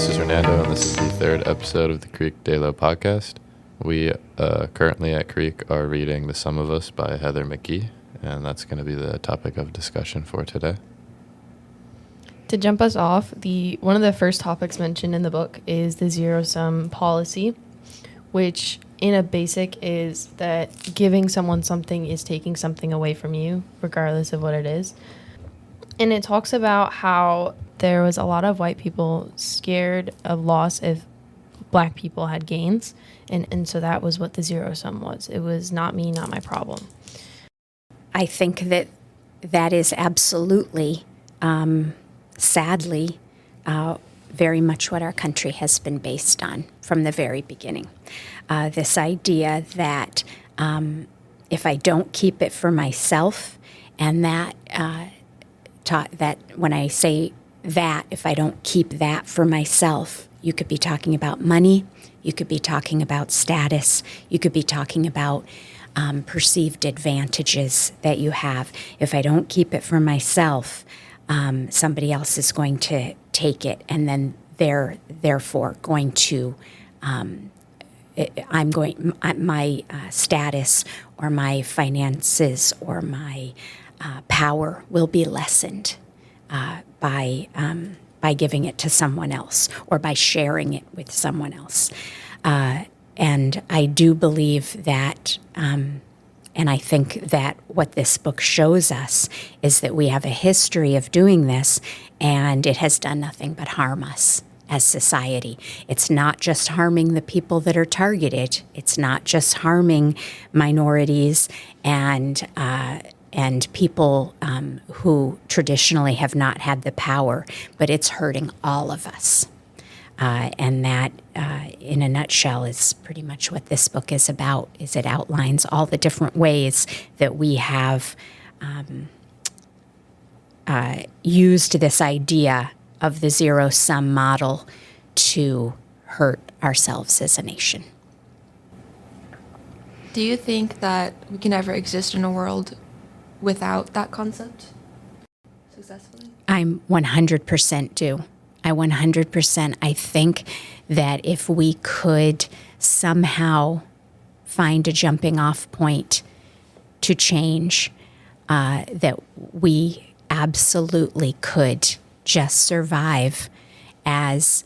this is Hernando, and this is the third episode of the Creek DAYLO podcast. We currently at Creek are reading The Sum of Us by Heather McGhee, and that's going to be the topic of discussion for today. To jump us off, one of the first topics mentioned in the book is the zero-sum policy, which in a basic is that giving someone something is taking something away from you, regardless of what it is. And it talks about how there was a lot of white people scared of loss if black people had gains. And so that was what the zero sum was. It was not me, not my problem. I think that is absolutely, sadly, very much what our country has been based on from the very beginning. This idea that if I don't keep it for myself, and that when I say that, if I don't keep that for myself, you could be talking about money, you could be talking about status, you could be talking about perceived advantages that you have. If I don't keep it for myself, somebody else is going to take it, and then they're therefore going to, my status or my finances or my power will be lessened by giving it to someone else or by sharing it with someone else. And I do believe that, and I think that what this book shows us is that we have a history of doing this, and it has done nothing but harm us as society. It's not just harming the people that are targeted. It's not just harming minorities and people who traditionally have not had the power, but it's hurting all of us. And that, in a nutshell, is pretty much what this book is about. Is it outlines all the different ways that we have used this idea of the zero-sum model to hurt ourselves as a nation. Do you think that we can ever exist in a world without that concept successfully? I'm 100% do. I think that if we could somehow find a jumping off point to change, that we absolutely could just survive as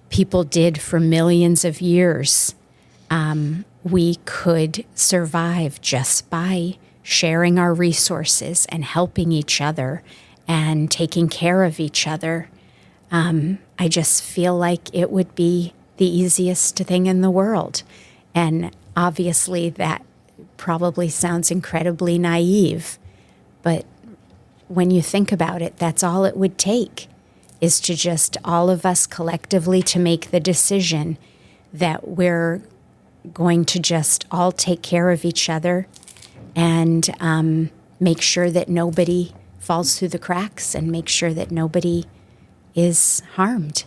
people did for millions of years. We could survive just by sharing our resources and helping each other and taking care of each other. I just feel like it would be the easiest thing in the world. And obviously that probably sounds incredibly naive, but when you think about it, that's all it would take, is to just all of us collectively to make the decision that we're going to just all take care of each other and make sure that nobody falls through the cracks and make sure that nobody is harmed.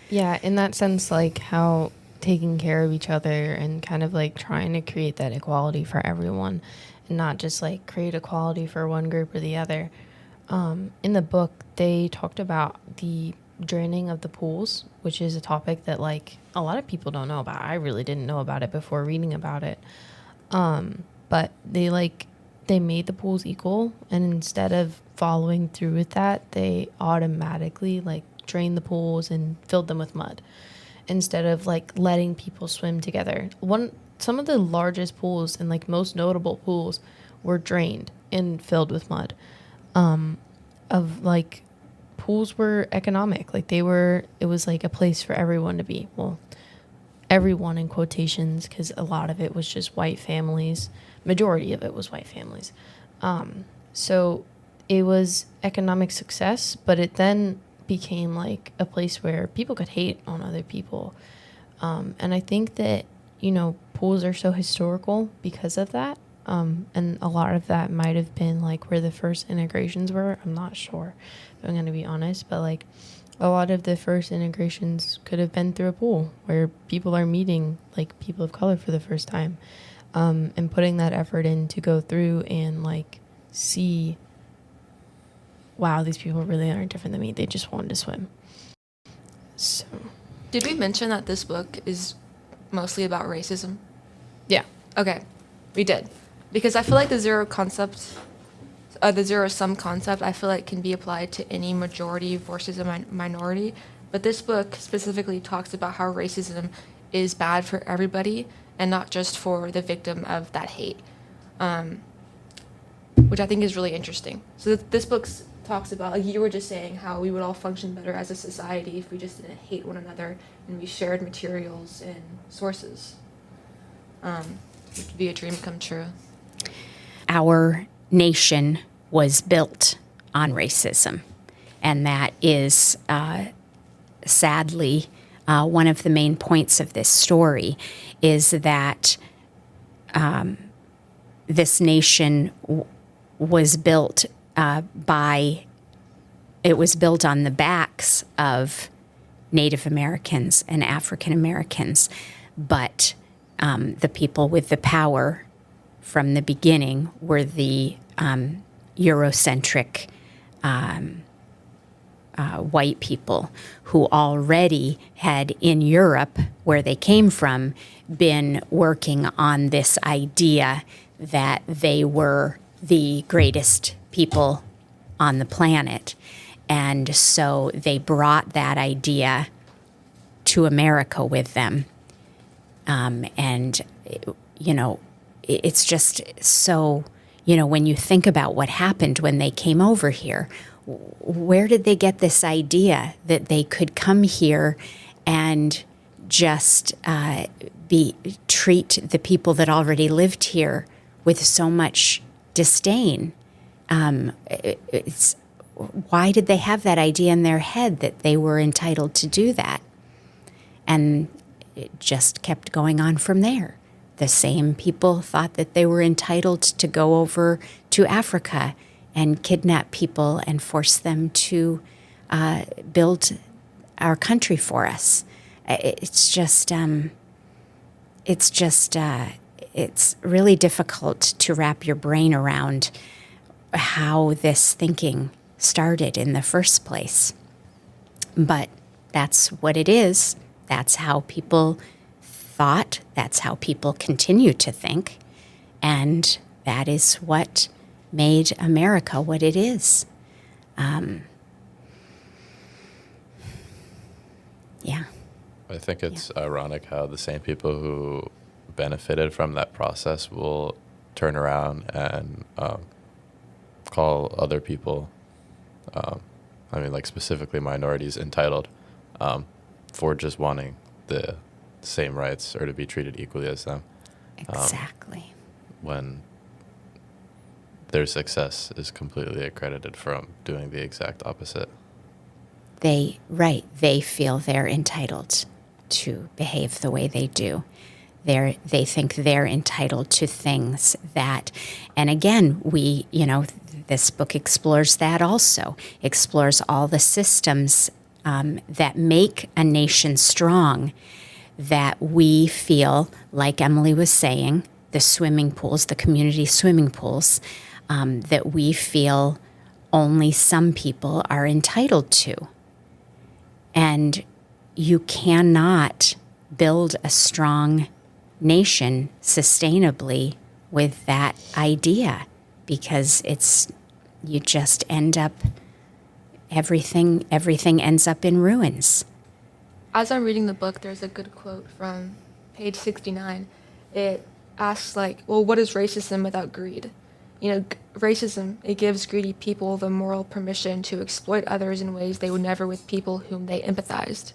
Yeah, in that sense, like how taking care of each other and kind of like trying to create that equality for everyone and not just like create equality for one group or the other. In the book, they talked about the draining of the pools, which is a topic that like a lot of people don't know about. I really didn't know about it before reading about it. But they made the pools equal, and instead of following through with that, they automatically like drained the pools and filled them with mud instead of like letting people swim together. Some of the largest pools and like most notable pools were drained and filled with mud. Pools were economic. It was like a place for everyone to be. Well, everyone in quotations, because a lot of it was just white families. Majority of it was white families. So it was economic success, but it then became like a place where people could hate on other people. And I think that, pools are so historical because of that. And a lot of that might have been like where the first integrations were. I'm not sure, if I'm going to be honest, but like a lot of the first integrations could have been through a pool where people are meeting like people of color for the first time, and putting that effort in to go through and like see, wow, these people really aren't different than me. They just wanted to swim. Did we mention that this book is mostly about racism? Yeah. Okay, we did. Because I feel like the zero-sum concept, I feel like can be applied to any majority versus a minority. But this book specifically talks about how racism is bad for everybody and not just for the victim of that hate, which I think is really interesting. So this book talks about, like you were just saying, how we would all function better as a society if we just didn't hate one another and we shared materials and sources. It would be a dream come true. Our nation was built on racism, and that is sadly one of the main points of this story is that this nation was built it was built on the backs of Native Americans and African Americans, but the people with the power from the beginning were the Eurocentric white people who already had in Europe, where they came from, been working on this idea that they were the greatest people on the planet. And so they brought that idea to America with them. And, you know, it's just so, you know, when you think about what happened when they came over here, where did they get this idea that they could come here and just treat the people that already lived here with so much disdain? Why did they have that idea in their head that they were entitled to do that? And it just kept going on from there. The same people thought that they were entitled to go over to Africa and kidnap people and force them to build our country for us. It's really difficult to wrap your brain around how this thinking started in the first place. But that's what it is. That's how people thought. That's how people continue to think. And that is what made America what it is. Yeah. I think it's ironic how the same people who benefited from that process will turn around and call other people, like specifically minorities, entitled for just wanting the same rights or to be treated equally as them. Exactly. When their success is completely accredited from doing the exact opposite. They feel they're entitled to behave the way they do. They think they're entitled to things that, and again, this book explores that also, explores all the systems that make a nation strong, that we feel, like Emily was saying, the swimming pools, the community swimming pools, that we feel only some people are entitled to. And you cannot build a strong nation sustainably with that idea, because you just end up, everything ends up in ruins. As I'm reading the book, there's a good quote from page 69. It asks, what is racism without greed? Racism, it gives greedy people the moral permission to exploit others in ways they would never with people whom they empathized.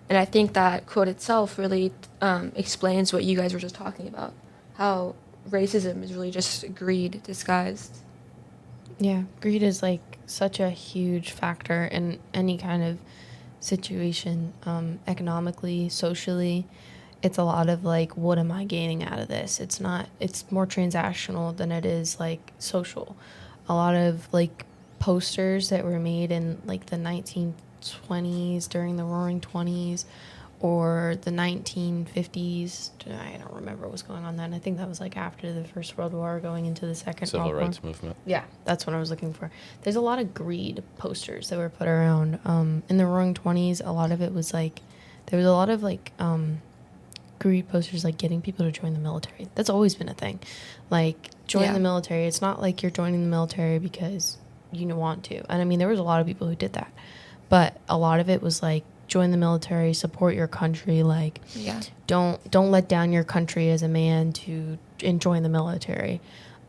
And I think that quote itself really explains what you guys were just talking about, how racism is really just greed disguised. Yeah, greed is such a huge factor in any kind of situation, economically, socially. It's a lot of what am I gaining out of this? It's more transactional than it is social. A lot of posters that were made in the 1920s during the Roaring 20s, or the 1950s. I don't remember what was going on then. I think that was like after the First World War, going into the Second Civil World War. rights movement. Yeah, that's what I was looking for. There's a lot of greed posters that were put around. In the Roaring Twenties, a lot of it was like, there was a lot of like greed posters, like getting people to join the military. That's always been a thing. Like, join the military. It's not like you're joining the military because you want to. And I mean, there was a lot of people who did that. But a lot of it was like, join the military, support your country, like don't let down your country as a man to join the military.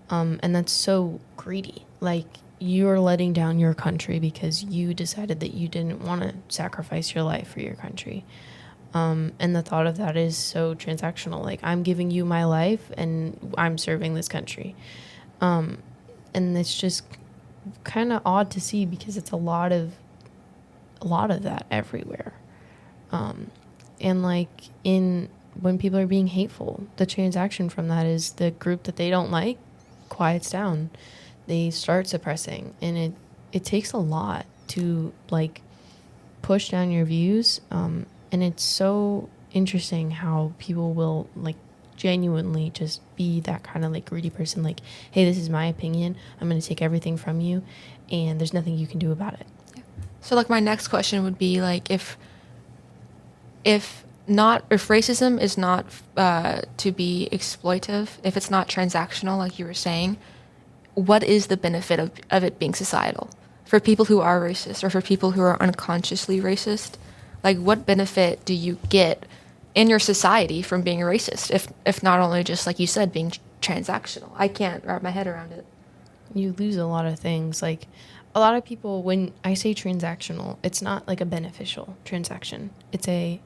And that's so greedy. Like, you're letting down your country because you decided that you didn't want to sacrifice your life for your country. And the thought of that is so transactional. Like, I'm giving you my life and I'm serving this country. And it's just kind of odd to see because it's a lot of that everywhere. And like when people are being hateful, the transaction from that is the group that they don't like quiets down. They start suppressing, and it takes a lot to like push down your views. And it's so interesting how people will like genuinely just be that kind of like greedy person. Like, hey, this is my opinion. I'm going to take everything from you and there's nothing you can do about it. So like my next question would be like if racism is not to be exploitive, if it's not transactional like you were saying, what is the benefit of it being societal for people who are racist or for people who are unconsciously racist? Like, what benefit do you get in your society from being a racist if not only just like you said being transactional? I can't wrap my head around it. You lose a lot of things. Like, a lot of people, when I say transactional, it's not like a beneficial transaction. It's a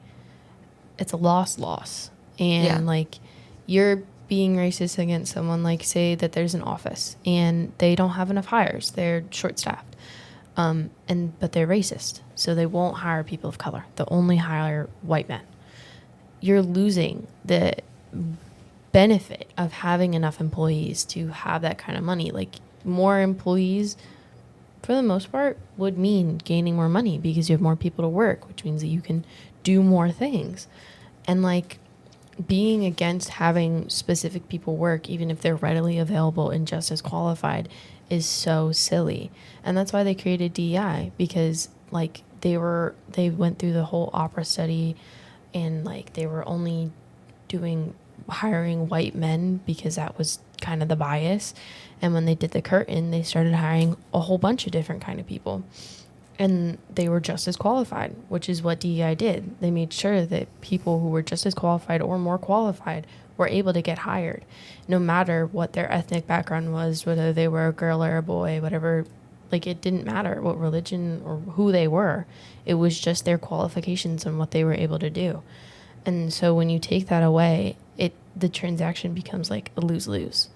loss. And like, you're being racist against someone, like say that there's an office and they don't have enough hires. They're short-staffed. But they're racist. So they won't hire people of color. They'll only hire white men. You're losing the benefit of having enough employees to have that kind of money. Like, more employees, for the most part, would mean gaining more money because you have more people to work, which means that you can do more things. And like, being against having specific people work, even if they're readily available and just as qualified, is so silly. And that's why they created DEI, because like they went through the whole opera study and like they were only hiring white men because that was kind of the bias. And when they did the curtain, they started hiring a whole bunch of different kind of people. And they were just as qualified, which is what DEI did. They made sure that people who were just as qualified or more qualified were able to get hired, no matter what their ethnic background was, whether they were a girl or a boy, whatever. Like, it didn't matter what religion or who they were. It was just their qualifications and what they were able to do. And so when you take that away, the transaction becomes like a lose-lose.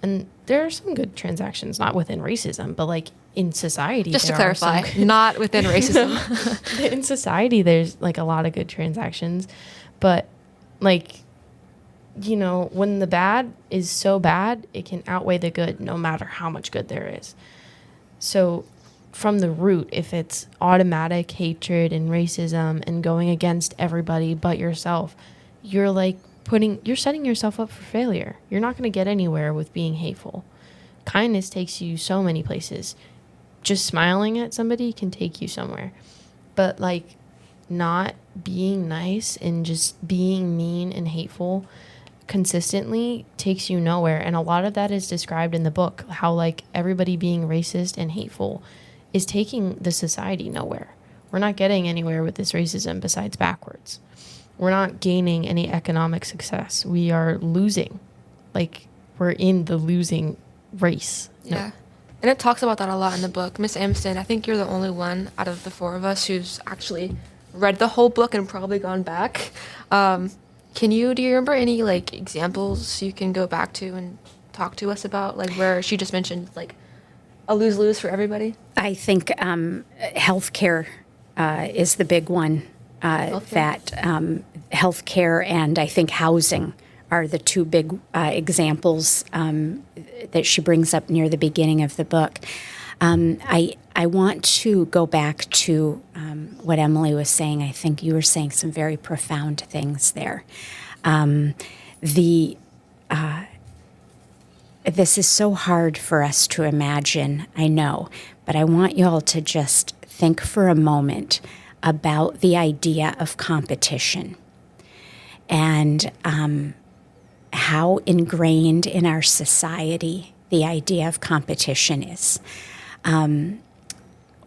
And there are some good transactions, not within racism, but like in society. Just to clarify, not within racism. In society, there's like a lot of good transactions. But like, you know, when the bad is so bad, it can outweigh the good no matter how much good there is. So from the root, if it's automatic hatred and racism and going against everybody but yourself, you're like you're setting yourself up for failure. You're not going to get anywhere with being hateful. Kindness takes you so many places. Just smiling at somebody can take you somewhere. But like, not being nice and just being mean and hateful consistently takes you nowhere. And a lot of that is described in the book, how like everybody being racist and hateful is taking the society nowhere. We're not getting anywhere with this racism besides backwards. We're not gaining any economic success. We are losing. Like, we're in the losing race. Yeah. And it talks about that a lot in the book. Miss Amsden, I think you're the only one out of the four of us who's actually read the whole book and probably gone back. Do you remember any like examples you can go back to and talk to us about, like where she just mentioned like a lose-lose for everybody? I think healthcare is the big one. Healthcare and I think housing are the two big examples that she brings up near the beginning of the book. I want to go back to what Emily was saying. I think you were saying some very profound things there. This is so hard for us to imagine, I know, but I want you all to just think for a moment about the idea of competition and how ingrained in our society the idea of competition is.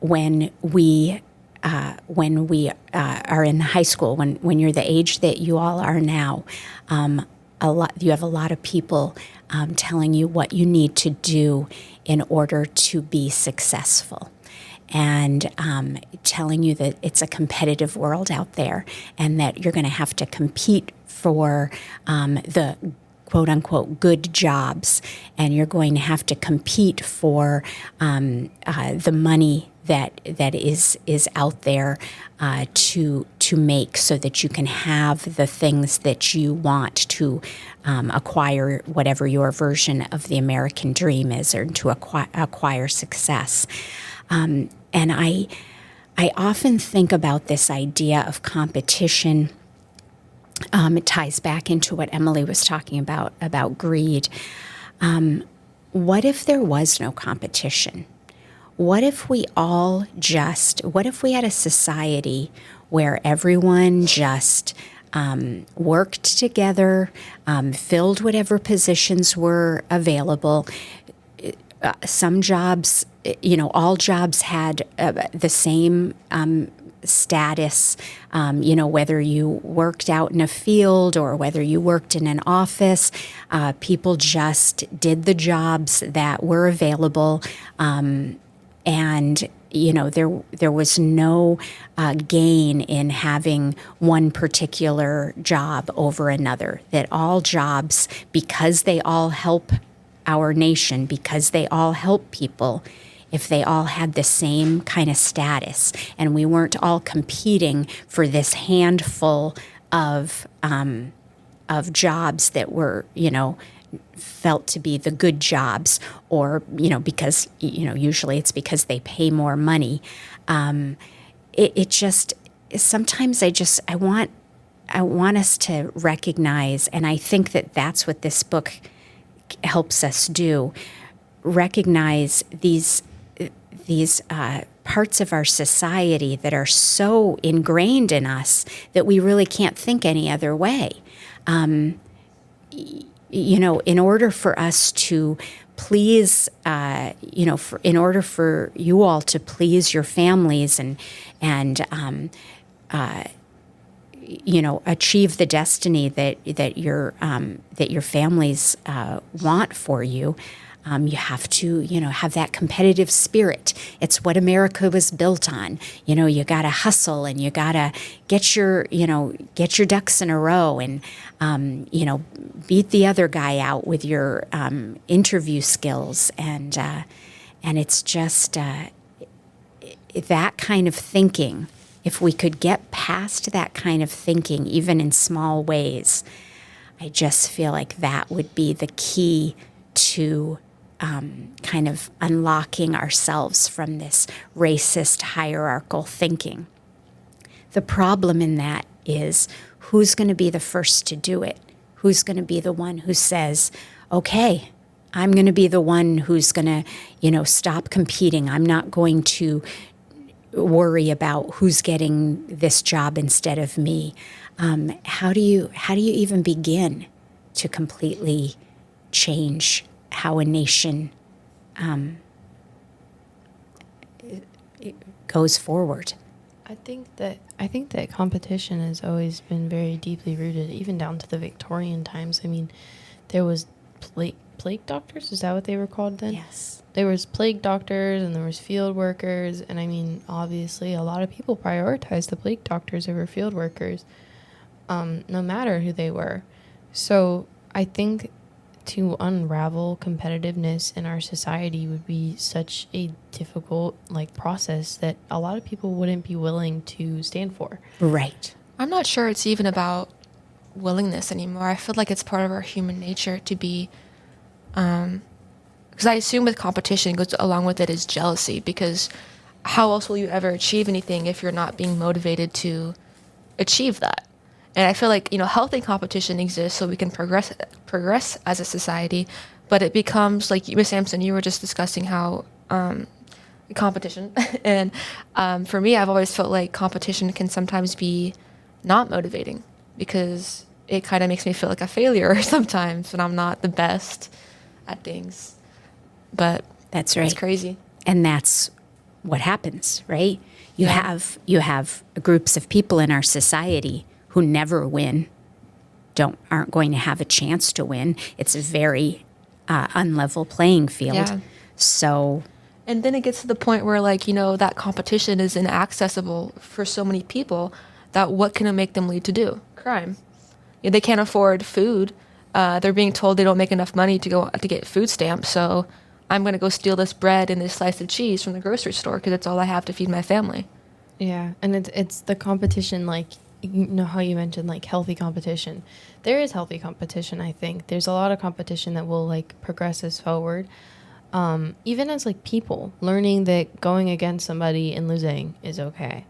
When we are in high school, when you're the age that you all are now, you have a lot of people telling you what you need to do in order to be successful, and telling you that it's a competitive world out there and that you're going to have to compete for the quote unquote good jobs, and you're going to have to compete for the money that is out there to make, so that you can have the things that you want to acquire whatever your version of the American dream is, or to acquire success. And I often think about this idea of competition. It ties back into what Emily was talking about greed. What if there was no competition? What if we had a society where everyone just worked together, filled whatever positions were available? Some jobs, all jobs had the same status, whether you worked out in a field or whether you worked in an office. People just did the jobs that were available. And there was no gain in having one particular job over another, that all jobs, because they all help our nation, because they all help people, if they all had the same kind of status, and we weren't all competing for this handful of jobs that were, felt to be the good jobs, or, because, usually it's because they pay more money. It just, sometimes I want us to recognize, and I think that that's what this book helps us do, recognize these parts of our society that are so ingrained in us that we really can't think any other way. In order for us to please, in order for you all to please your families and achieve the destiny that your families want for you. You have to, have that competitive spirit. It's what America was built on. You got to hustle, and you got to get your ducks in a row, and, beat the other guy out with your interview skills. And it's just that kind of thinking. If we could get past that kind of thinking, even in small ways, I just feel like that would be the key to kind of unlocking ourselves from this racist hierarchical thinking. The problem in that is, who's going to be the first to do it? Who's going to be the one who says, okay, I'm going to be the one who's going to, stop competing. I'm not going to worry about who's getting this job instead of me. How do you even begin to completely change how a nation goes forward? I think that competition has always been very deeply rooted, even down to the Victorian times. I mean, there was plague doctors. Is that what they were called then? Yes. There was plague doctors and there was field workers, and I mean, obviously, a lot of people prioritized the plague doctors over field workers, no matter who they were. So I think to unravel competitiveness in our society would be such a difficult process that a lot of people wouldn't be willing to stand for. Right. I'm not sure it's even about willingness anymore. I feel like it's part of our human nature to be because I assume with competition goes along with it is jealousy, because how else will you ever achieve anything if you're not being motivated to achieve that? And I feel like, healthy competition exists so we can progress as a society, but it becomes like Miss Sampson, you were just discussing how competition, and for me, I've always felt like competition can sometimes be not motivating, because it kind of makes me feel like a failure sometimes when I'm not the best at things. But That's right. it's crazy. And that's what happens, right? You have groups of people in our society who never win, aren't going to have a chance to win. It's a very unlevel playing field. Yeah. So, and then it gets to the point where, that competition is inaccessible for so many people that what can it make them lead to do? Crime. They can't afford food. They're being told they don't make enough money to get food stamps, so I'm going to go steal this bread and this slice of cheese from the grocery store because it's all I have to feed my family. Yeah, and it's the competition, how you mentioned, healthy competition. There is healthy competition, I think. There's a lot of competition that will, progress us forward. Even as, people, learning that going against somebody and losing is okay.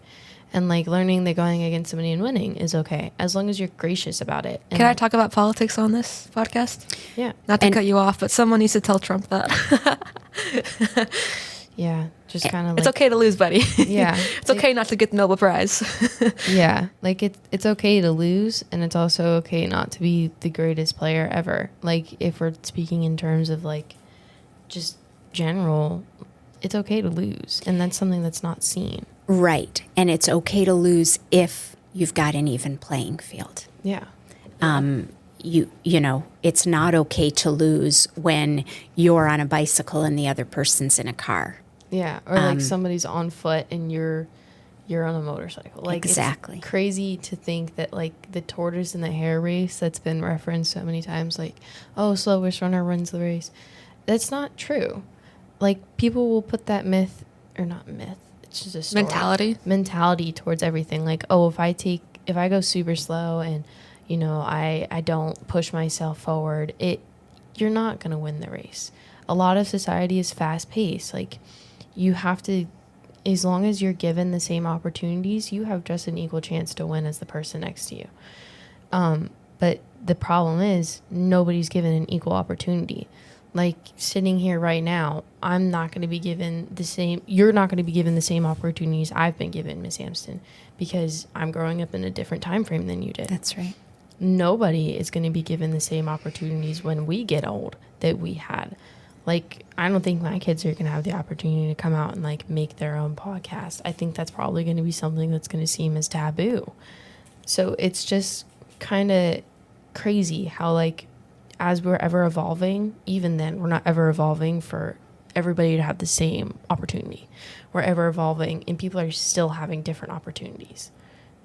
And, learning that going against somebody and winning is okay, as long as you're gracious about it. And can I talk about politics on this podcast? Yeah. Not to cut you off, but someone needs to tell Trump that. Yeah, just kind of it's okay to lose, buddy. Yeah. It's okay not to get the Nobel Prize. Yeah, it's okay to lose, and it's also okay not to be the greatest player ever. If we're speaking in terms of, just general, it's okay to lose, and that's something that's not seen. right. And it's okay to lose if you've got an even playing field. Yeah. It's not okay to lose when you're on a bicycle and the other person's in a car. Yeah, or somebody's on foot and you're on a motorcycle. Exactly. It's crazy to think that the tortoise and the hare race that's been referenced so many times, slowest runner wins the race. That's not true. People will put that myth, or not myth, it's just a story. Mentality towards everything. If I go super slow and I don't push myself forward, you're not going to win the race. A lot of society is fast paced. You have to, as long as you're given the same opportunities, you have just an equal chance to win as the person next to you. But the problem is nobody's given an equal opportunity. Sitting here right now, I'm not going to be given you're not going to be given the same opportunities I've been given, Miss Amsden, because I'm growing up in a different time frame than you did. That's right. Nobody is going to be given the same opportunities when we get old that we had. I don't think my kids are going to have the opportunity to come out and make their own podcast. I think that's probably going to be something that's going to seem as taboo. So it's just kind of crazy how as we're ever evolving, even then we're not ever evolving for everybody to have the same opportunity. We're ever evolving and people are still having different opportunities.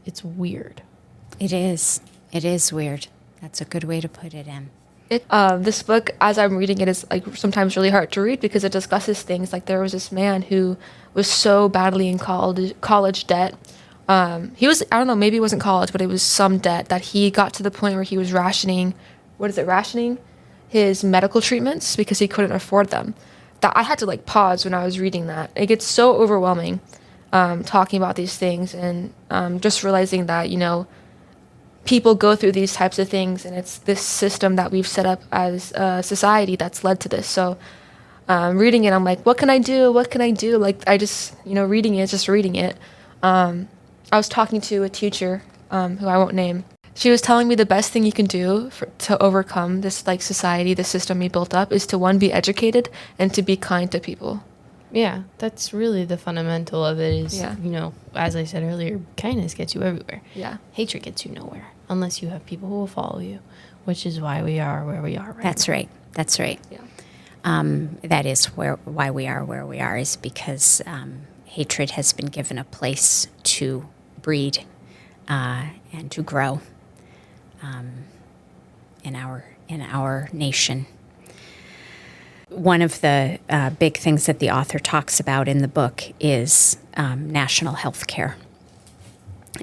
It's weird. It is. It is weird. That's a good way to put it, Em. This book, as I'm reading it, is sometimes really hard to read because it discusses things there was this man who was so badly in college debt. He was, I don't know, maybe it wasn't college, but it was some debt that he got to the point where he was rationing his medical treatments because he couldn't afford them. That I had to pause when I was reading that. It gets so overwhelming talking about these things and just realizing that, people go through these types of things, and it's this system that we've set up as a society that's led to this. So reading it, I'm what can I do? What can I do? I just, reading it, just reading it. I was talking to a teacher who I won't name. She was telling me the best thing you can do to overcome this society, the system we built up, is to, one, be educated and to be kind to people. Yeah, that's really the fundamental of it is, Yeah. As I said earlier, kindness gets you everywhere. Yeah. Hatred gets you nowhere unless you have people who will follow you, which is why we are where we are right That's now. right. That's right. Yeah. That is why we are where we are, is because hatred has been given a place to breed and to grow in our nation. One of the big things that the author talks about in the book is national health care.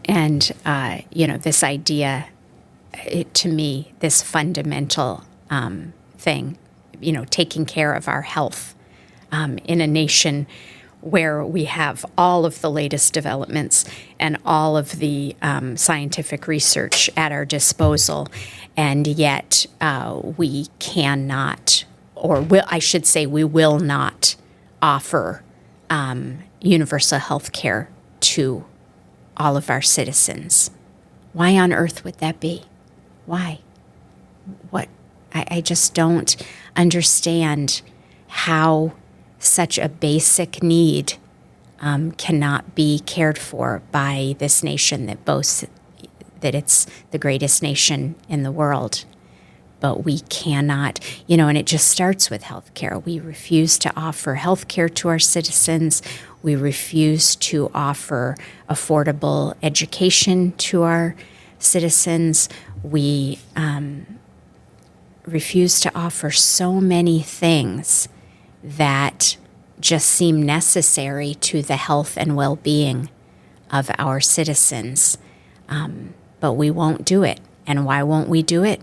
And, this idea, to me, this fundamental thing, taking care of our health in a nation where we have all of the latest developments and all of the scientific research at our disposal, and yet we cannot, we will not offer universal health care to all of our citizens. Why on earth would that be? Why? What? I just don't understand how such a basic need cannot be cared for by this nation that boasts that it's the greatest nation in the world. But we cannot, and it just starts with health care. We refuse to offer health care to our citizens. We refuse to offer affordable education to our citizens. We refuse to offer so many things that just seem necessary to the health and well-being of our citizens. But we won't do it. And why won't we do it?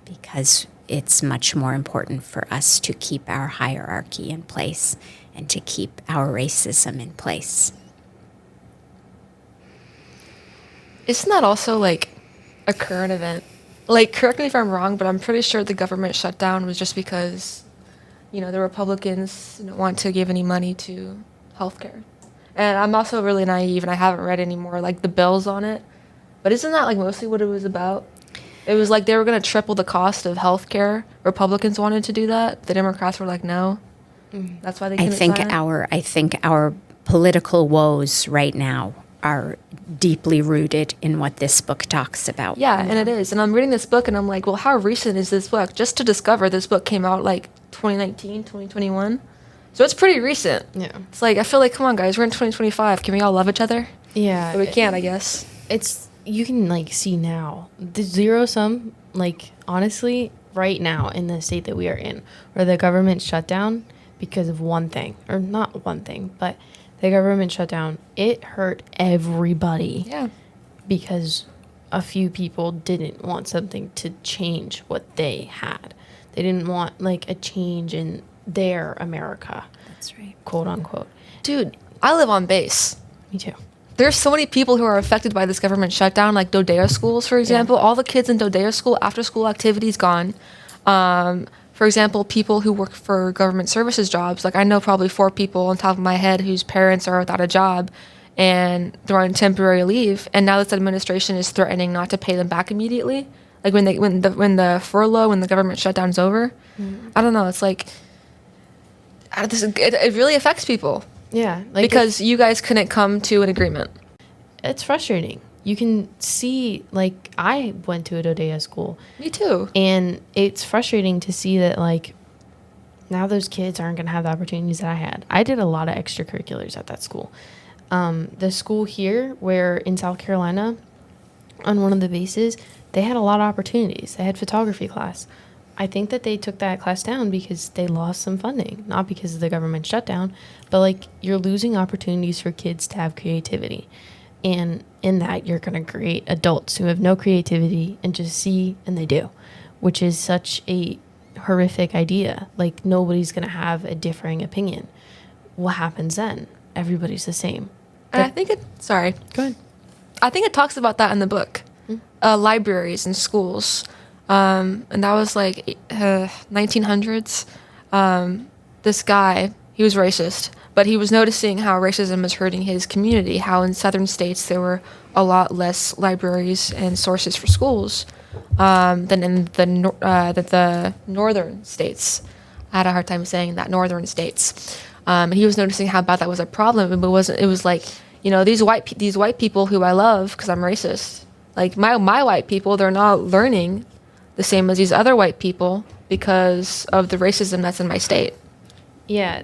Because it's much more important for us to keep our hierarchy in place and to keep our racism in place. Isn't that also like a current event? Like, correct me if I'm wrong, but I'm pretty sure the government shutdown was just because, the Republicans didn't want to give any money to healthcare. And I'm also really naive, and I haven't read any more, like, the bills on it. But isn't that, like, mostly what it was about? It was like they were going to triple the cost of healthcare. Republicans wanted to do that. The Democrats were like, no. That's why they couldn't sign it. I think our political woes right now are deeply rooted in what this book talks about. Yeah, and it is. And I'm reading this book, and I'm like, well, how recent is this book? Just to discover this book came out, like, 2019, 2021. So it's pretty recent. Yeah. It's like, I feel like, come on, guys, we're in 2025. Can we all love each other? Yeah. But we can't, I guess. You can, like, see now. The zero sum, like, honestly, right now in the state that we are in, where the government shut down because of one thing. Or not one thing, but the government shutdown, it hurt everybody. Yeah. Because a few people didn't want something to change what they had. They didn't want, like, a change in their America. That's right. Quote, unquote. Dude, I live on base. Me too. There's so many people who are affected by this government shutdown, like Dodeo schools, for example. Yeah. All the kids in Dodeo school, after-school activities gone. For example, people who work for government services jobs, like I know probably 4 people on top of my head whose parents are without a job and they're on temporary leave. And now this administration is threatening not to pay them back immediately. Like when the furlough, when the government shutdown's over. I don't know. It's like it really affects people. Yeah. Like because you guys couldn't come to an agreement. It's frustrating. You can see, like, I went to a Dodeo school. Me too. And it's frustrating to see that, like, now those kids aren't going to have the opportunities that I had. I did a lot of extracurriculars at that school. The school here, where in South Carolina, on one of the bases, they had a lot of opportunities. They had photography class. I think that they took that class down because they lost some funding, not because of the government shutdown, but, like, you're losing opportunities for kids to have creativity. And in that, you're going to create adults who have no creativity and just see, and they do, which is such a horrific idea. Like, nobody's going to have a differing opinion. What happens then? Everybody's the same. And I think sorry. Go ahead. I think it talks about that in the book. Libraries and schools. And that was like 1900s. This guy, he was racist. But he was noticing how racism was hurting his community, how in southern states there were a lot less libraries and sources for schools than in the northern states. I had a hard time saying that, northern states. And he was noticing how bad that was a problem. But it was like, these white people who I love because I'm racist, like my white people, they're not learning the same as these other white people because of the racism that's in my state. Yeah,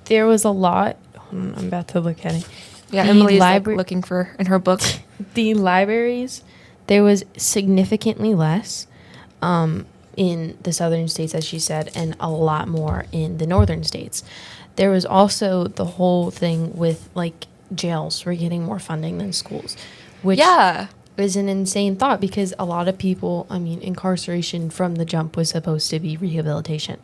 there was a lot. I'm about to look at it. Yeah, Emily's looking for in her book. The libraries, there was significantly less in the southern states, as she said, and a lot more in the northern states. There was also the whole thing with, like, jails were getting more funding than schools. Which, yeah. is an insane thought, because a lot of people, I mean, incarceration from the jump was supposed to be rehabilitation.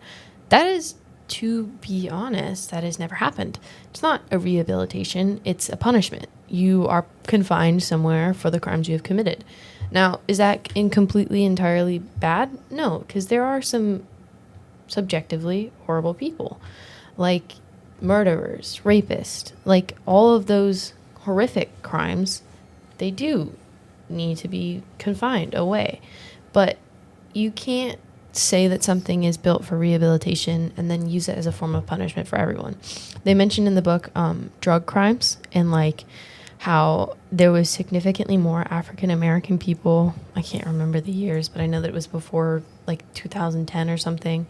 That is, to be honest, that has never happened. It's not a rehabilitation, it's a punishment. You are confined somewhere for the crimes you have committed. Now, is that entirely bad? No, because there are some subjectively horrible people, like murderers, rapists, like all of those horrific crimes. They do need to be confined away. But you can't say that something is built for rehabilitation and then use it as a form of punishment for everyone. They mentioned in the book drug crimes, and like how there was significantly more African American people. I can't remember the years, but I know that it was before like 2010 or something,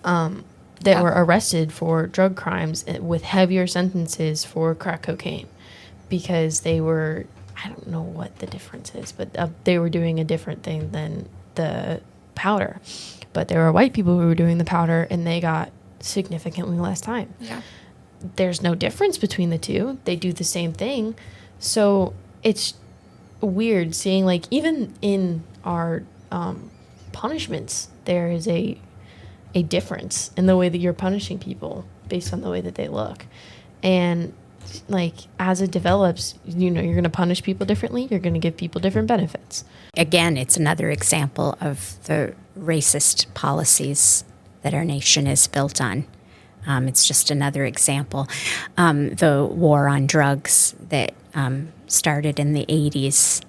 that were arrested for drug crimes with heavier sentences for crack cocaine, because they were, I don't know what the difference is, but they were doing a different thing than the powder. But there were white people who were doing the powder, and they got significantly less time. Yeah. There's no difference between the two. They do the same thing. So it's weird seeing, like, even in our punishments, there is a difference in the way that you're punishing people based on the way that they look. And like, as it develops, you know, you're going to punish people differently. You're going to give people different benefits. Again, it's another example of the racist policies that our nation is built on. It's just another example. The war on drugs that started in the 80s,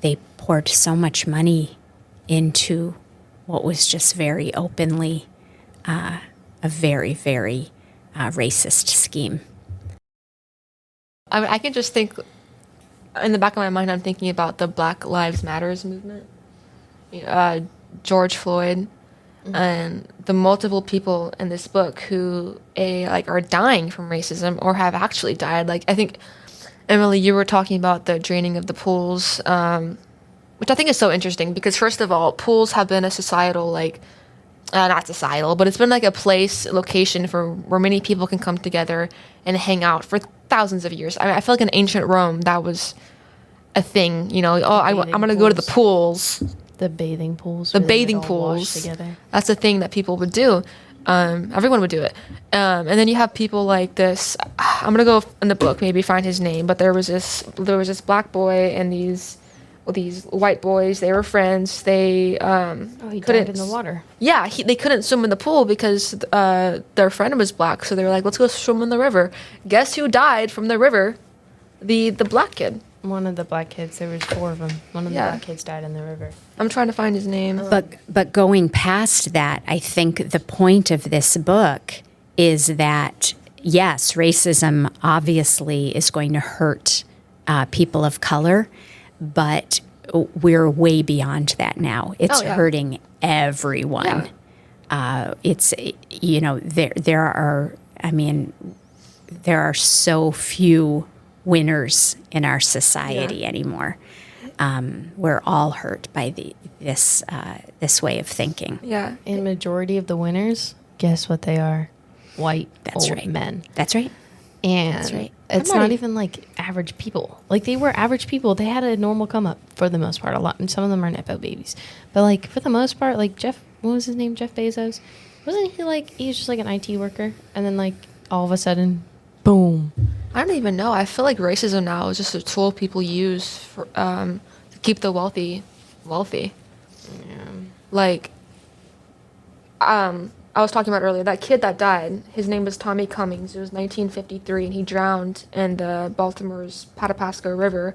they poured so much money into what was just very openly a very, very racist scheme. I mean, I can just think, in the back of my mind, I'm thinking about the Black Lives Matters movement. George Floyd, and the multiple people in this book who are dying from racism or have actually died. Like, I think, Emily, you were talking about the draining of the pools, which I think is so interesting because, first of all, pools have been a societal, not societal, but it's been like a location for where many people can come together and hang out for thousands of years. I mean, I feel like in ancient Rome, that was a thing, I'm going to go to the pools. The bathing pools. The bathing pools. Together. That's a thing that people would do. Everyone would do it. And then you have people like this. I'm going to go in the book, maybe find his name, but there was this black boy and these white boys. They were friends. They he couldn't died in the water. Yeah, they couldn't swim in the pool because their friend was black. So they were like, let's go swim in the river. Guess who died from the river? The black kid. One of the black kids. There was 4 of them. One of the black kids died in the river. I'm trying to find his name. But going past that, I think the point of this book is that, yes, racism obviously is going to hurt people of color, but we're way beyond that now. It's hurting everyone. Yeah. There are so few winners in our society anymore. We're all hurt by this way of thinking. Yeah. And majority of the winners, guess what they are? White old men. That's right. And That's right. It's not even like average people. Like, they were average people. They had a normal come up for the most part. A lot, and some of them are nepo babies. But like, for the most part, like what was his name? Jeff Bezos. Wasn't he he was just like an IT worker, and then like all of a sudden, boom. I don't even know. I feel like racism now is just a tool people use for to keep the wealthy. Yeah. I was talking about earlier, that kid that died, his name was Tommy Cummings. It was 1953, and he drowned in the Baltimore's Patapsco River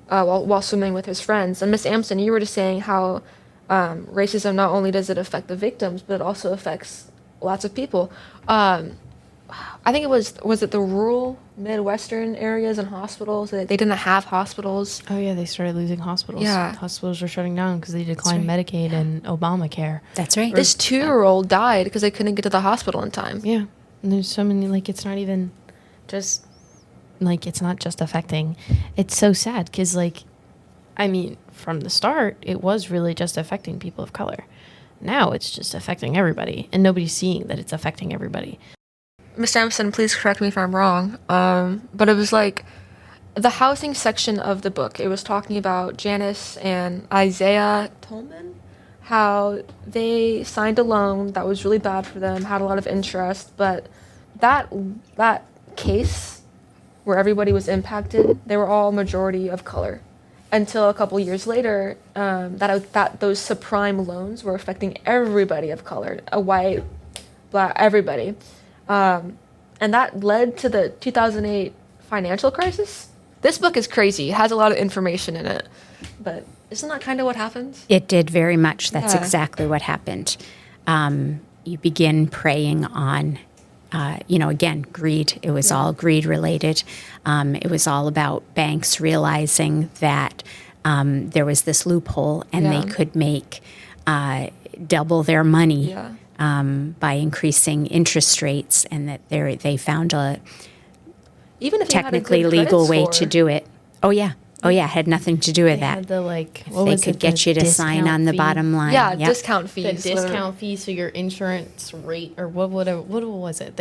while swimming with his friends. And Miss Amsden, you were just saying how racism, not only does it affect the victims, but it also affects lots of people. I think it was it the rural Midwestern areas and hospitals? They didn't have hospitals. Oh, yeah, they started losing hospitals. Yeah. Hospitals were shutting down because they declined Medicaid and Obamacare. That's right. This 2-year-old died because they couldn't get to the hospital in time. Yeah. And there's so many, it's not even just, it's not just affecting. It's so sad because, from the start, it was really just affecting people of color. Now it's just affecting everybody, and nobody's seeing that it's affecting everybody. Miss Amsden, please correct me if I'm wrong, but it was the housing section of the book, it was talking about Janice and Isaiah Tolman, how they signed a loan that was really bad for them, had a lot of interest, but that case where everybody was impacted, they were all majority of color. Until a couple years later, that those subprime loans were affecting everybody of color, a white, black, everybody. And that led to the 2008 financial crisis. This book is crazy. It has a lot of information in it. But isn't that kind of what happens? It did very much. That's Yeah. exactly what happened. You begin preying on, again, greed. It was all greed related. It was all about banks realizing that there was this loophole and they could make double their money by increasing interest rates, and that they found a Even if you had a technically good credit legal way score. to do it. Oh yeah, it had nothing to do with They that. had the like, They could get you to sign on the bottom line. Yeah, Yep. discount the fees. discount fee, so your insurance rate or what was it?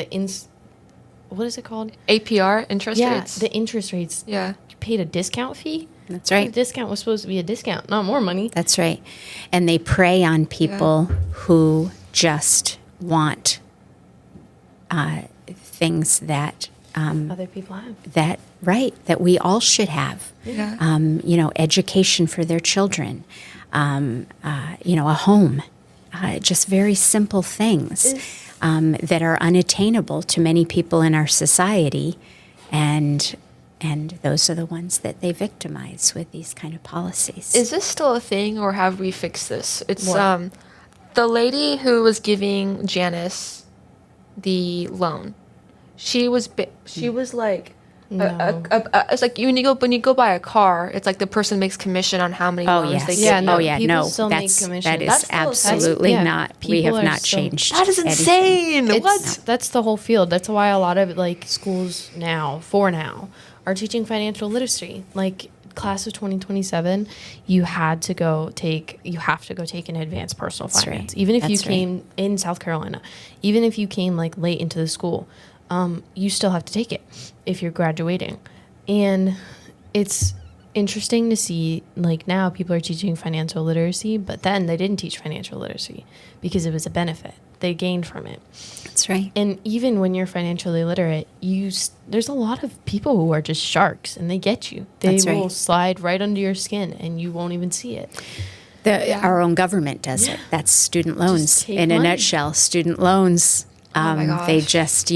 What is it called? APR, interest Yeah, rates. the interest rates. Yeah. You paid a discount fee. That's The right. discount was supposed to be a discount, not more money. That's right. And they prey on people who just want things that Other people have. that we all should have. Yeah. Education for their children, a home, just very simple things that are unattainable to many people in our society, and those are the ones that they victimize with these kind of policies. Is this still a thing, or have we fixed this? It's What? the lady who was giving Janice the loan. She was like No. it's like when you go buy a car, it's like the person makes commission on how many Oh loans yes. they Yeah, give no, you. people no. still make That's commission. that is That's still- absolutely yeah, not. We people have are not still- changed. That is anything. insane. It's- What? That's the whole field. That's why a lot of like schools now are teaching financial literacy. Like class of 2027, you have to go take an advanced personal That's finance. right. Even if you That's right. came in South Carolina, even if you came like late into the school, you still have to take it if you're graduating. And it's interesting to see like now people are teaching financial literacy, but then they didn't teach financial literacy because it was a benefit. They gained from it. That's right. And even when you're financially literate, there's a lot of people who are just sharks and they get you. They That's right. will slide right under your skin and you won't even see it. Our own government does it. That's student loans. take In a money. nutshell, student loans. my They gosh. just,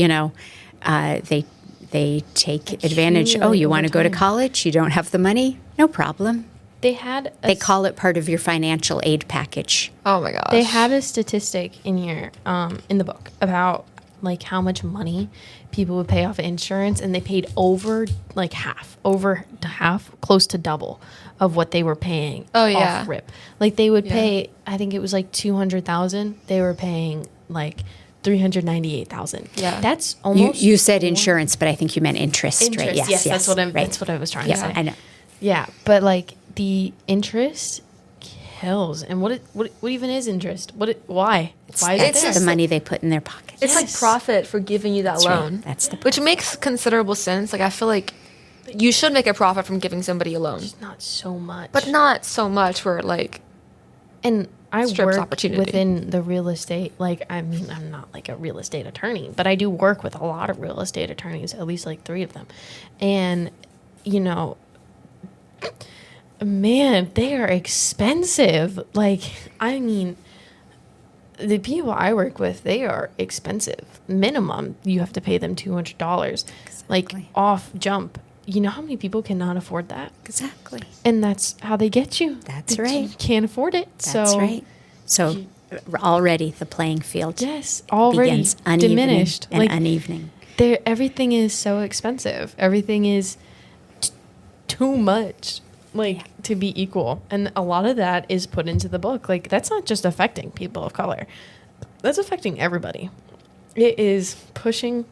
they take advantage. Oh, Accumulate you over want to go to time. college? You don't have the money? No problem. They had They call it part of your financial aid package. Oh my gosh. They had a statistic in here, in the book about like how much money people would pay off insurance, and they paid over half, close to double of what they were paying. Oh, yeah. off rip. Like they would Yeah. pay, I think it was like 200,000. They were paying like 398,000. Yeah. That's almost You said insurance, but I think you meant interest, right? interest. Yes, that's what right. that's what I was trying to Yeah, say. I know. Yeah, but like the interest kills. And what even is interest? Why? Why is it That's there? the money they put in their pocket. It's like Yes. profit for giving you that That's right. loan. That's the Which makes considerable sense. Like I feel like you should make a profit from giving somebody a loan, Not so much. but not so much where like And I strips work opportunity. within the real estate. Like, I mean, I'm not like a real estate attorney, but I do work with a lot of real estate attorneys, at least like 3 of them. And, man, they are expensive. Like, I mean, the people I work with, they are expensive. Minimum, you have to pay them $200, like Exactly. off jump. You know how many people cannot afford that? Exactly. And that's how they get you. That's You right. can't afford it. That's so, right. So already the playing field Yes, already begins unevening diminished. and Like unevening. everything is so expensive. Everything is too much, to be equal. And a lot of that is put into the book. Like that's not just affecting people of color. That's affecting everybody. It is pushing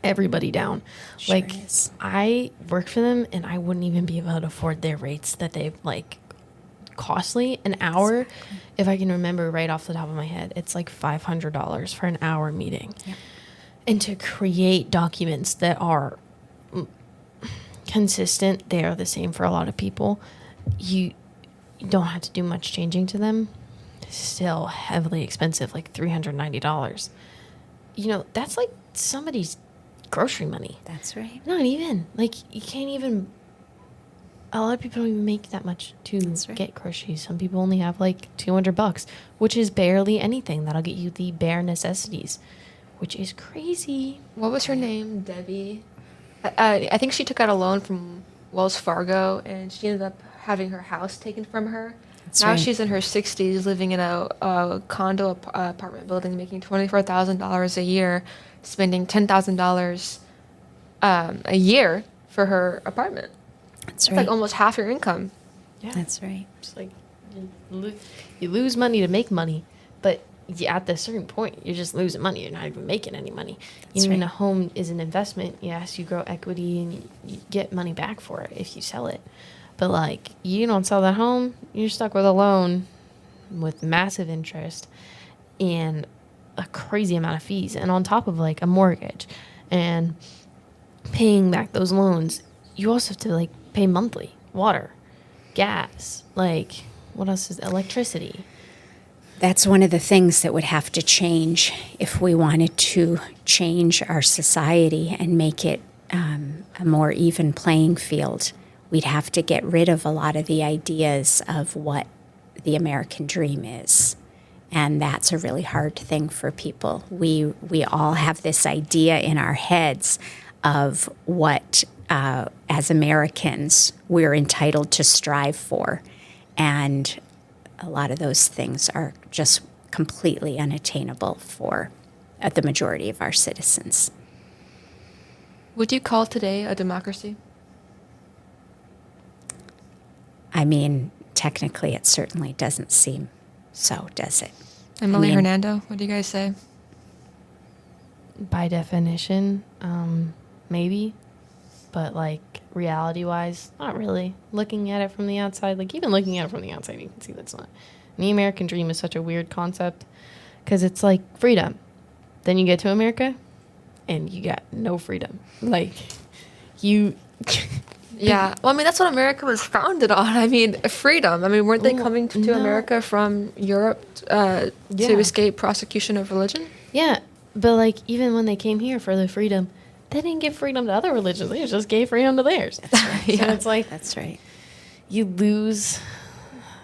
everybody down. Sure like is. I work for them and I wouldn't even be able to afford their rates that they costly an hour. If I can remember right off the top of my head, it's like $500 for an hour meeting. Yep. And to create documents that are consistent. They are the same for a lot of people. You don't have to do much changing to them. Still heavily expensive, like $390. You know, that's like somebody's grocery money. That's right. Not even. Like, you can't even... A lot of people don't even make that much to get groceries. Some people only have like $200, which is barely anything. That'll get you the bare necessities, which is crazy. What was her name? Debbie. I think she took out a loan from Wells Fargo, and she ended up having her house taken from her. That's now right. she's in her 60s, living in a condo apartment building, making $24,000 a year, spending $10,000 a year for her apartment. That's It's right. like almost half your income. Yeah. That's right. It's like you lose money to make money, but at a certain point, you're just losing money. You're not even making any money. That's Even right. a home is an investment. Yes, you grow equity and you get money back for it if you sell it. But like, you don't sell that home, you're stuck with a loan with massive interest and a crazy amount of fees. And on top of like a mortgage and paying back those loans, you also have to like pay monthly water, gas, like what else is electricity. That's one of the things that would have to change if we wanted to change our society and make it a more even playing field. We'd have to get rid of a lot of the ideas of what the American dream is. And that's a really hard thing for people. We all have this idea in our heads of what, as Americans, we're entitled to strive for. And a lot of those things are just completely unattainable for the majority of our citizens. Would you call today a democracy? I mean, technically, it certainly doesn't seem so, does it? Emily, I mean- Hernando, what do you guys say? By definition, maybe. But like reality wise, not really. Looking at it from the outside, like even looking at it from the outside, you can see that's not. And the American dream is such a weird concept because it's like freedom. Then you get to America and you got no freedom. Like you. Yeah, well, I mean, that's what America was founded on. I mean, freedom. I mean, weren't they Well, coming to no. America from Europe Yeah. to escape prosecution of religion? Yeah, but like even when they came here for the freedom, they didn't give freedom to other religions. They just gave freedom to theirs. That's right. So it's like That's right. you lose.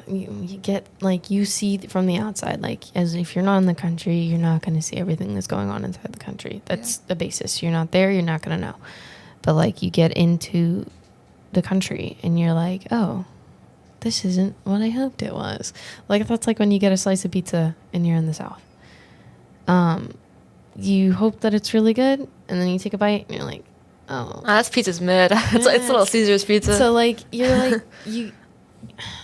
You get like you see from the outside, like as if you're not in the country, you're not going to see everything that's going on inside the country. That's the basis. You're not there, you're not going to know. But like you get into the country and you're like, oh, this isn't what I hoped it was. Like that's like when you get a slice of pizza and you're in the South. You hope that it's really good, and then you take a bite and you're like, oh, That's pizza's mid. It's Little Caesar's pizza. so like you're like you.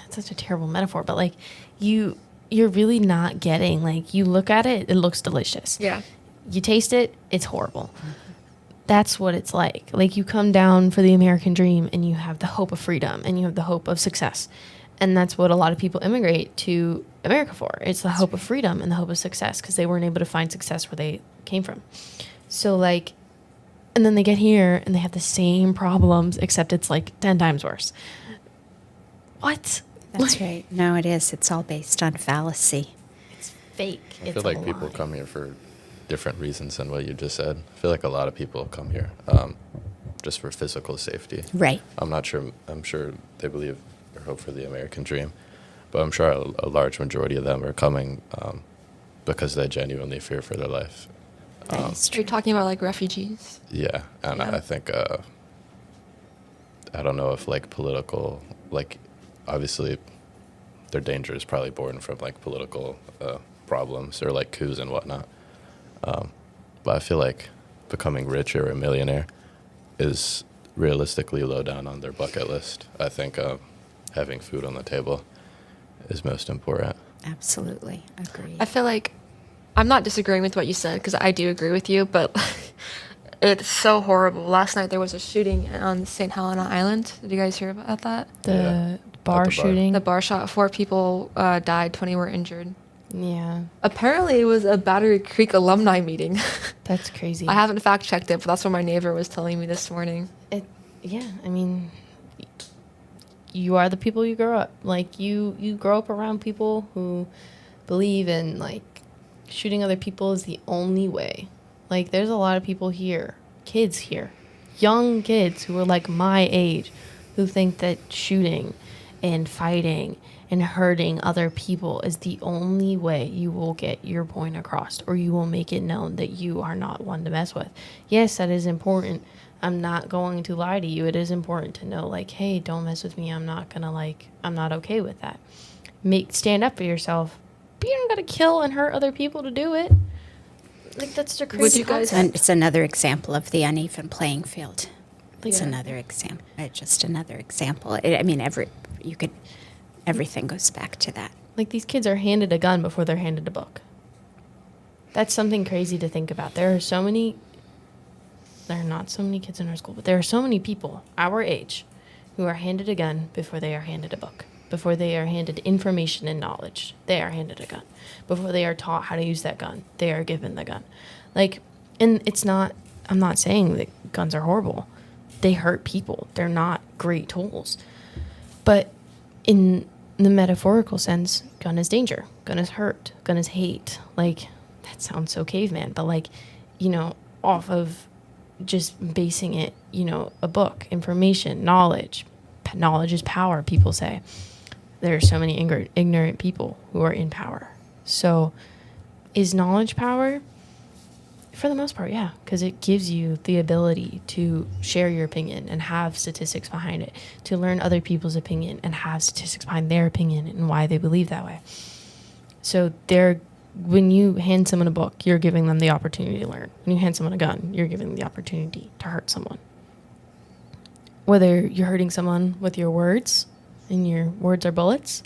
It's such a terrible metaphor, but like you're really not getting like you look at it, it looks delicious. yeah. You taste it, it's horrible. That's what it's like. Like you come down for the American dream and you have the hope of freedom and you have the hope of success. And that's what a lot of people immigrate to America for. It's the hope of freedom and the hope of success because they weren't able to find success where they came from. So like, and then they get here and they have the same problems except it's like 10 times worse. What? That's right. No, it is. It's all based on fallacy. It's fake. I It's feel like a people lie. come here for different reasons than what you just said. I feel like a lot of people come here just for physical safety. Right. I'm sure they believe or hope for the American dream, but I'm sure a large majority of them are coming because they genuinely fear for their life. That is You're true. talking about like refugees. Yeah, and Yeah. I think I don't know if like political, like obviously their danger is probably born from like political problems or like coups and whatnot. But I feel like becoming rich or a millionaire is realistically low down on their bucket list. I think having food on the table is most important. Absolutely. Agreed. I feel like I'm not disagreeing with what you said because I do agree with you, but it's so horrible. Last night there was a shooting on St. Helena Island. Did you guys hear about that? The Yeah. bar At the bar. shooting. The bar shot, 4 people died, 20 were injured. Yeah, Apparently it was a Battery Creek alumni meeting. that's crazy. I haven't fact checked it, but that's what my neighbor was telling me this morning. yeah, I mean, you are the people you grow up. Like, you grow up around people who believe in, like, shooting other people is the only way. Like, there's a lot of people here, kids here, young kids who are like my age, who think that shooting and fighting and hurting other people is the only way you will get your point across, or you will make it known that you are not one to mess with. Yes, that is important. I'm not going to lie to you. It is important to know, like, hey, don't mess with me. I'm not okay with that. Stand up for yourself, but you don't got to kill and hurt other people to do it. Like, that's the crazy Would you guys- concept. It's another example of the uneven playing field. It's Yeah. another example. Just another example. Everything goes back to that. Like, these kids are handed a gun before they're handed a book. That's something crazy to think about. There are not so many kids in our school, but there are so many people our age who are handed a gun before they are handed a book. Before they are handed information and knowledge, they are handed a gun. Before they are taught how to use that gun, they are given the gun. Like, and I'm not saying that guns are horrible. They hurt people. They're not great tools. But in the metaphorical sense, gun is danger. Gun is hurt. Gun is hate. Like, that sounds so caveman, but, like, off of just basing it, a book, information, knowledge. Knowledge is power, people say. There are so many ignorant people who are in power. So is knowledge power? For the most part, yeah, because it gives you the ability to share your opinion and have statistics behind it, to learn other people's opinion and have statistics behind their opinion and why they believe that way. So when you hand someone a book, you're giving them the opportunity to learn. When you hand someone a gun, you're giving them the opportunity to hurt someone. Whether you're hurting someone with your words, and your words are bullets,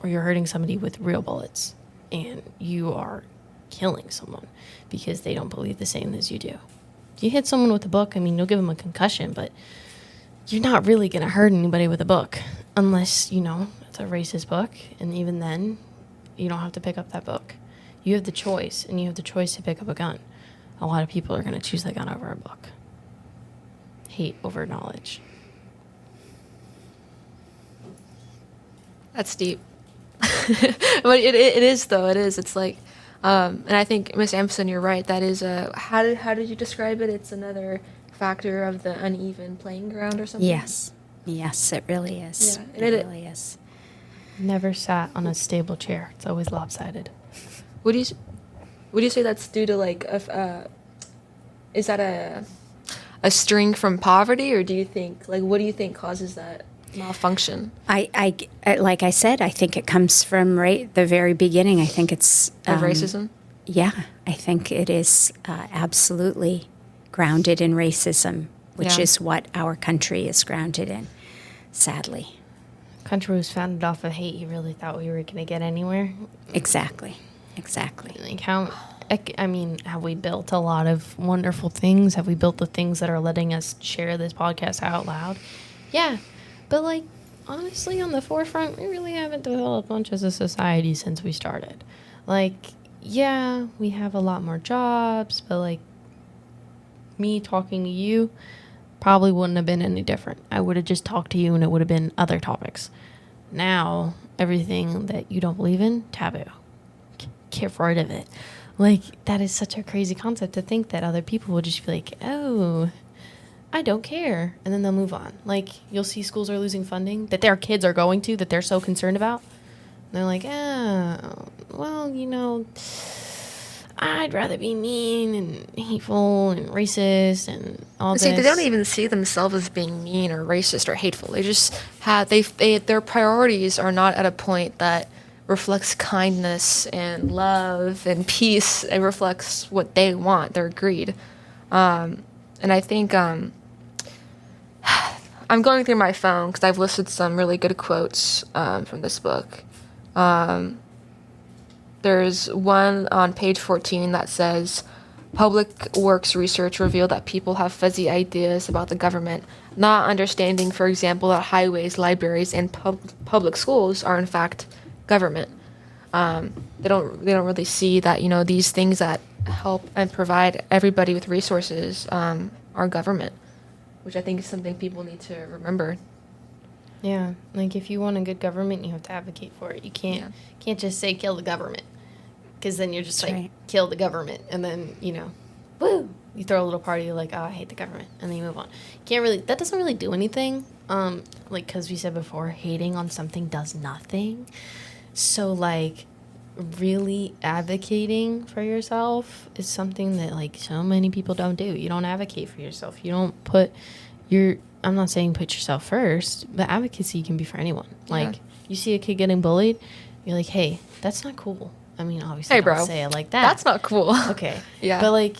or you're hurting somebody with real bullets, and you are killing someone because they don't believe the same as you do. You hit someone with a book, I mean, you'll give them a concussion, but you're not really going to hurt anybody with a book unless, it's a racist book, and even then, you don't have to pick up that book. You have the choice, and you have the choice to pick up a gun. A lot of people are going to choose the gun over a book. Hate over knowledge. That's deep. But it is, though. It is. It's like, and I think, Miss Amsden, you're right. That is how did you describe it? It's another factor of the uneven playing ground or something? Yes, it really is. Yeah, it really is. Never sat on a stable chair. It's always lopsided. Would you say that's due to, like, is that a string from poverty, or do you think, like, what do you think causes that malfunction? I like I said, I think it comes from the very beginning. I think it's Of racism? Yeah, I think it is absolutely grounded in racism, which Yeah. is what our country is grounded in, sadly. Country was founded off of hate. You really thought we were going to get anywhere? Exactly. Like, have we built a lot of wonderful things? Have we built the things that are letting us share this podcast out loud? Yeah. But, like, honestly, on the forefront, we really haven't developed much as a society since we started. Like, yeah, we have a lot more jobs, but, like, me talking to you probably wouldn't have been any different. I would have just talked to you and it would have been other topics. Now, everything that you don't believe in, taboo. Get rid of it. Like, that is such a crazy concept to think that other people will just be like, oh, I don't care. And then they'll move on. Like, you'll see schools are losing funding that their kids are going to, that they're so concerned about. And they're like, well, I'd rather be mean and hateful and racist and all this. See, they don't even see themselves as being mean or racist or hateful. They just have, their priorities are not at a point that reflects kindness and love and peace. It reflects what they want, their greed. And I think I'm going through my phone because I've listed some really good quotes from this book. There's one on page 14 that says, public works research revealed that people have fuzzy ideas about the government, not understanding, for example, that highways, libraries, and public schools are in fact government. They don't really see that, these things that help and provide everybody with resources are government. which I think is something people need to remember. Yeah, like if you want a good government, you have to advocate for it. You can't just say kill the government, because then you're just That's like right. kill the government, and then woo, you throw a little party, you're like, oh, I hate the government, and then you move on. That doesn't really do anything. Like because we said before, hating on something does nothing. So like really advocating for yourself is something that like so many people don't do. You don't advocate for yourself. You don't put I'm not saying put yourself first, but advocacy can be for anyone. Like you see a kid getting bullied, you're like, hey, that's not cool. I mean, obviously, Hey, don't bro, say it like that. That's not cool. Okay. Yeah. But like,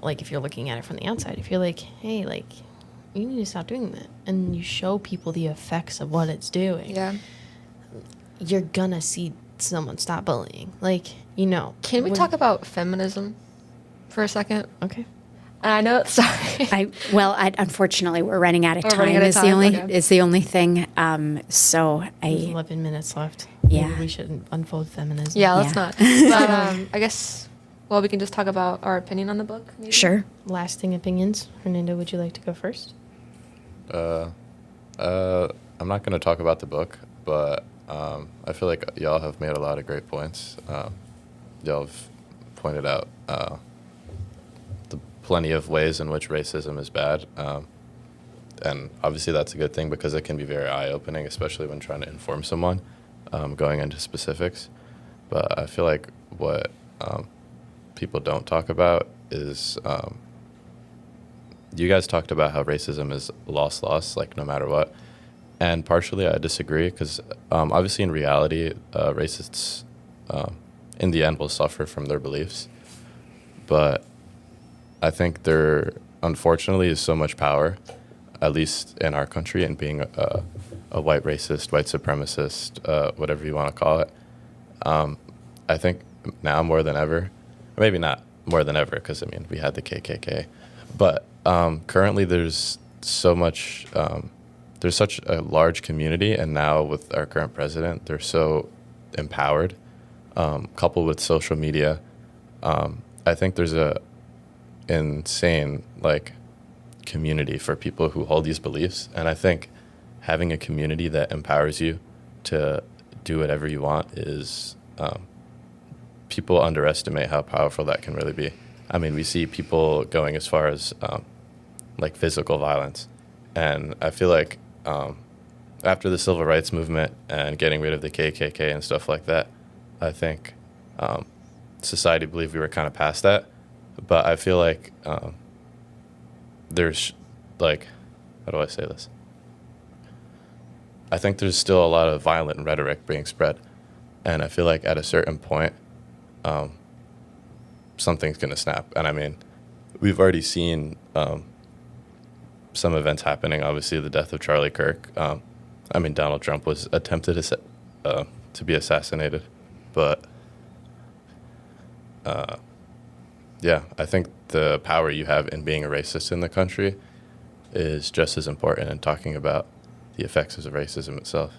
like if you're looking at it from the outside, if you're like, hey, like, you need to stop doing that, and you show people the effects of what it's doing, Yeah. you're gonna see someone stop bullying. Like, Can we talk about feminism for a second? Okay. And I know, sorry. Unfortunately, we're running out of We're time. running out of Is the time, only okay. is the only thing. So There's I 11 minutes left. Yeah. Maybe we should unfold feminism. Yeah, let's Yeah. not. But I guess, we can just talk about our opinion on the book, maybe? sure. Lasting opinions. Hernando, would you like to go first? I'm not going to talk about the book, but I feel like y'all have made a lot of great points. Y'all have pointed out the plenty of ways in which racism is bad. And obviously that's a good thing because it can be very eye-opening, especially when trying to inform someone, going into specifics. But I feel like what people don't talk about is you guys talked about how racism is loss, like no matter what. And partially I disagree because obviously in reality, racists in the end will suffer from their beliefs. But I think there unfortunately is so much power, at least in our country, in being a white racist, white supremacist, whatever you want to call it. I think now more than ever, maybe not more than ever because, I mean, we had the KKK. But currently there's so much, there's such a large community, and now with our current president, they're so empowered, coupled with social media. I think there's a insane, like, community for people who hold these beliefs. And I think having a community that empowers you to do whatever you want is, people underestimate how powerful that can really be. I mean, we see people going as far as like physical violence. And I feel like after the civil rights movement and getting rid of the KKK and stuff like that, I think society believed we were kind of past that. But I feel like there's, like, how do I say this? I think there's still a lot of violent rhetoric being spread. And I feel like at a certain point, something's going to snap. And I mean, we've already seen some events happening. Obviously, the death of Charlie Kirk. I mean, Donald Trump was attempted to be assassinated. But, yeah, I think the power you have in being a racist in the country is just as important in talking about the effects of racism itself.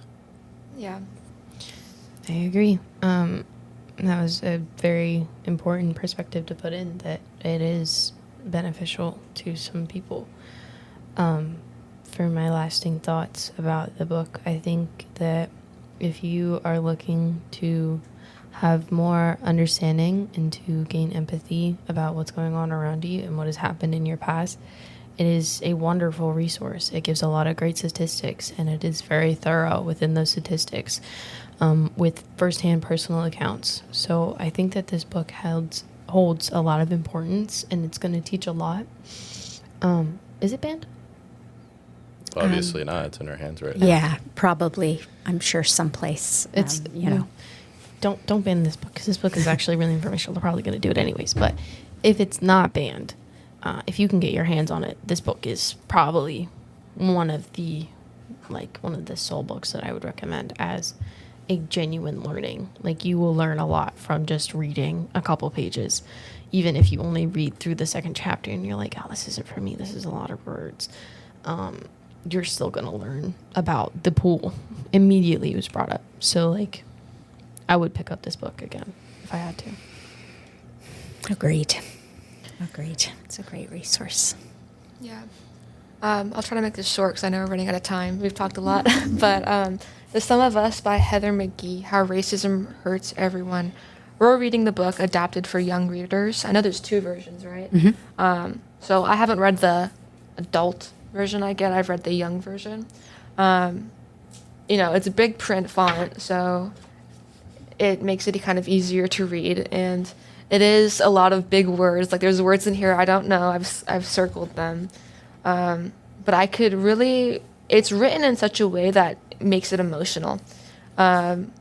Yeah. I agree. That was a very important perspective to put in, that it is beneficial to some people. For my lasting thoughts about the book, I think that if you are looking to have more understanding and to gain empathy about what's going on around you and what has happened in your past, it is a wonderful resource. It gives a lot of great statistics, and it is very thorough within those statistics, with firsthand personal accounts. So I think that this book holds a lot of importance, and it's going to teach a lot. Is it banned? Obviously not. It's in our hands right now. Yeah, probably. I'm sure someplace. It's Don't ban this book, because this book is actually really informational. They're probably going to do it anyways. But if it's not banned, if you can get your hands on it, this book is probably one of the soul books that I would recommend as a genuine learning. Like, you will learn a lot from just reading a couple pages, even if you only read through the second chapter and you're like, oh, this isn't for me, this is a lot of words. You're still going to learn about the pool immediately it was brought up. So, like, I would pick up this book again if I had to. Agreed. Agreed. It's a great resource. Yeah. I'll try to make this short because I know we're running out of time. We've talked a lot. But The Sum of Us by Heather McGhee, How Racism Hurts Everyone. We're reading the book adapted for young readers. I know there's 2 versions, right? So I haven't read the adult version I've read the young version. It's a big print font, so it makes it kind of easier to read. And it is a lot of big words. Like there's words in here I don't know. I've circled them. But I could really, it's written in such a way that makes it emotional. And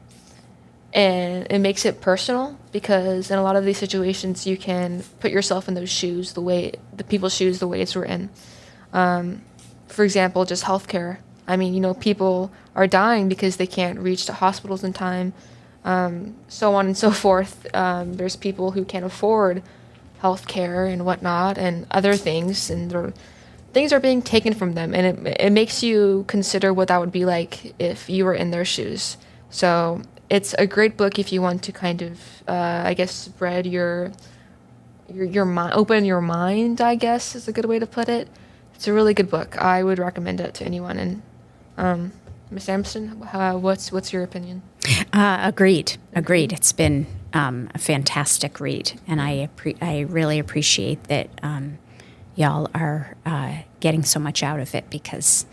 it makes it personal because in a lot of these situations you can put yourself in those shoes, the people's shoes, the way it's written. For example, just healthcare. I mean, people are dying because they can't reach the hospitals in time, so on and so forth. There's people who can't afford healthcare and whatnot and other things, and things are being taken from them, and it makes you consider what that would be like if you were in their shoes. So it's a great book if you want to kind of, spread your mind, open your mind, I guess is a good way to put it. It's a really good book. I would recommend it to anyone. And Miss Amsden, what's your opinion? Agreed. It's been a fantastic read, and I really appreciate that y'all are getting so much out of it because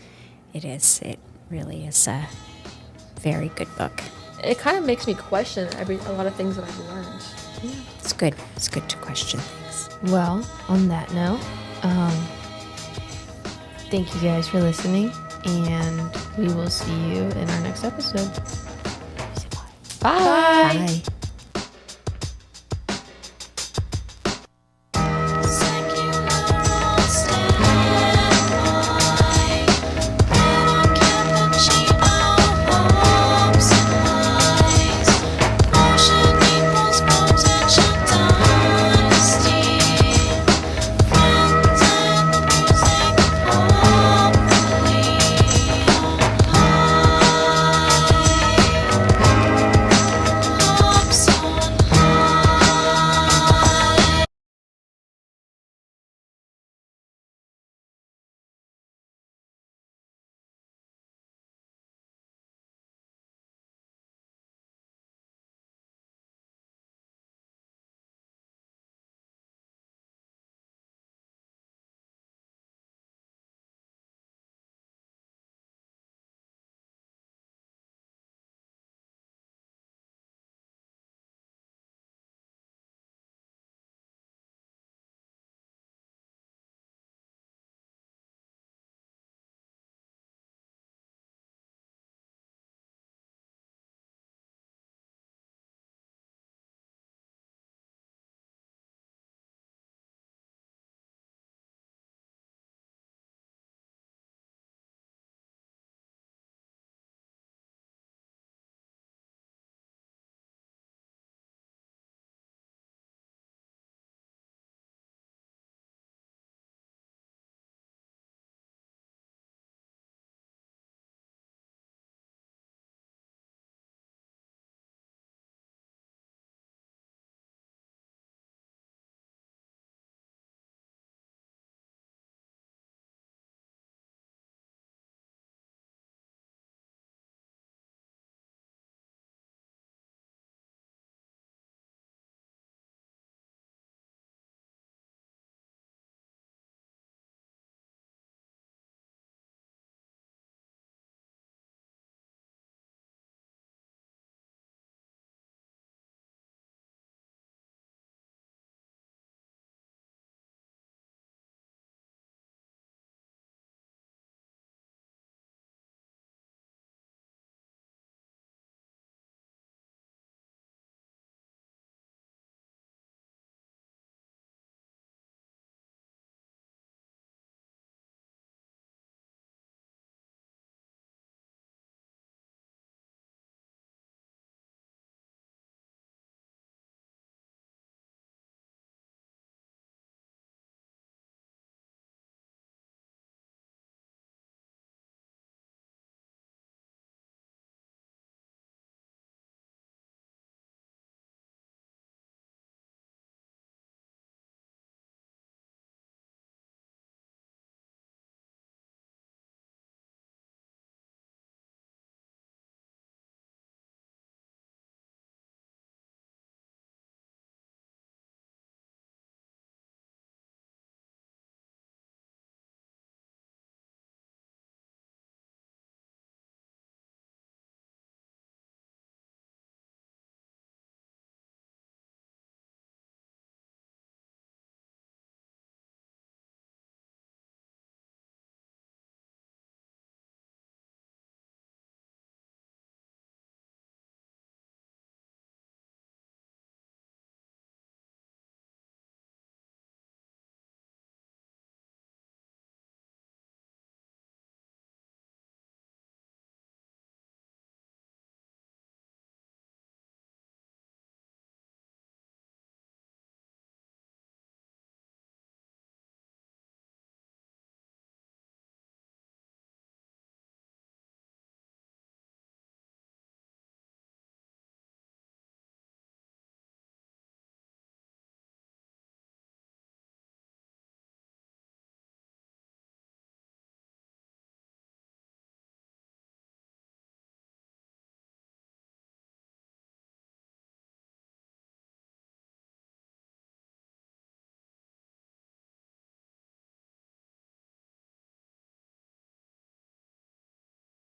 it really is a very good book. It kind of makes me question a lot of things that I've learned. Yeah, it's good. It's good to question things. Well, on that note, thank you guys for listening, and we will see you in our next episode. Bye. Bye.